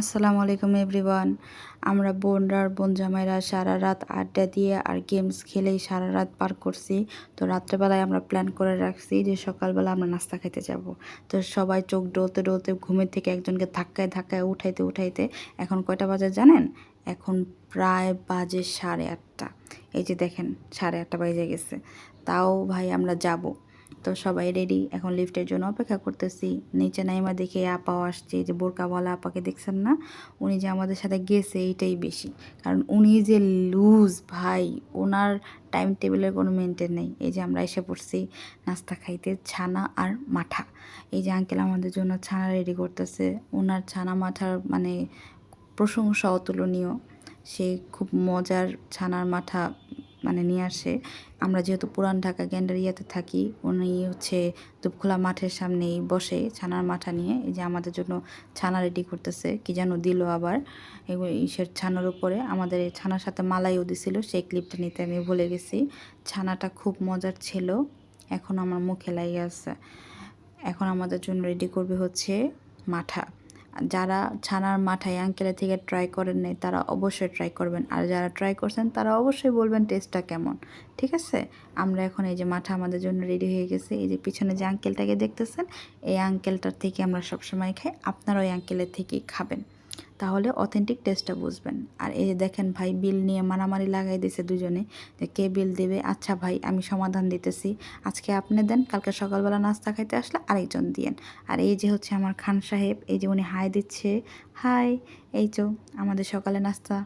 আসসালামু আলাইকুম এভরিওয়ান। আমরা বোনরা আর বোন জামাইরা সারা রাত আড্ডা দিয়ে আর গেমস খেলেই সারা রাত পার করছি। তো রাত্রেবেলায় আমরা প্ল্যান করে রাখছি যে সকালবেলা আমরা নাস্তা খেতে যাব। তো সবাই চোখ ডলতে ডলতে ঘুমের থেকে একজনকে ধাক্কায় ধাক্কায় উঠাইতে উঠাইতে এখন কয়টা বাজে জানেন? এখন প্রায় বাজে 8:30। এই যে দেখেন 8:30 বাজে গেছে। তাও ভাই আমরা যাব। তো সবাই রেডি, এখন লিফটের জন্য অপেক্ষা করতেছি। নিচে নাইমা দেখে আপাও আসছে, যে বোরকাওয়ালা আপাকে দেখছেন না, উনি যে আমাদের সাথে গেছে এইটাই বেশি। কারণ উনি যে লুজ ভাই, ওনার টাইম টেবিলের কোনো মেনটেন নেই। এই যে আমরা এসে পড়ছি নাস্তা খাইতে, ছানা আর মাঠা। এই যে আঙ্কেল আমাদের জন্য ছানা রেডি করতেছে। ওনার ছানা মাঠার মানে প্রশংসা অতুলনীয়। সে খুব মজার ছানার মাঠা মানে নিয়ে আসে। আমরা যেহেতু পুরান ঢাকা গ্যান্ডারিয়াতে থাকি, উনি হচ্ছে দুপখোলা মাঠের সামনেই বসে ছানার মাঠা নিয়ে। এই যে আমাদের জন্য ছানা রেডি করতেছে, কি যেন দিল আবার ইসের ছানার উপরে। আমাদের এই ছানার সাথে মালাইও দিছিল, সেই ক্লিপটা নিতে আমি ভুলে গেছি। ছানাটা খুব মজার ছিল, এখন আমার মুখে লাগে আছে। এখন আমাদের জন্য রেডি করবে হচ্ছে মাঠা। যারা ছানার মাঠায় আঙ্কেলের থেকে ট্রাই করেন নাই তারা অবশ্যই ট্রাই করবেন, আর যারা ট্রাই করছেন তারা অবশ্যই বলবেন টেস্টটা কেমন। ঠিক আছে, আমরা এখন এই যে মাঠা আমাদের জন্য রেডি হয়ে গেছে। এই যে পিছনে যে আঙ্কেলটাকে দেখতেছেন, এই আঙ্কেলটার থেকে আমরা সবসময় খাই, আপনারা ওই আঙ্কেলের থেকেই খাবেন, তাহলে অথেন্টিক টেস্টটা বুঝবেন। আর এই যে দেখেন ভাই বিল নিয়ে মারামারি লাগাই দিয়েছে দুজনে, যে কে বিল দেবে। আচ্ছা ভাই আমি সমাধান দিতেছি, আজকে আপনি দেন, কালকে সকালবেলা নাস্তা খাইতে আসলে আরেকজন দিয়েন। আর এই যে হচ্ছে আমার খান সাহেব, এই যে উনি হাই দিচ্ছে, হাই। এই তো আমাদের সকালে নাস্তা।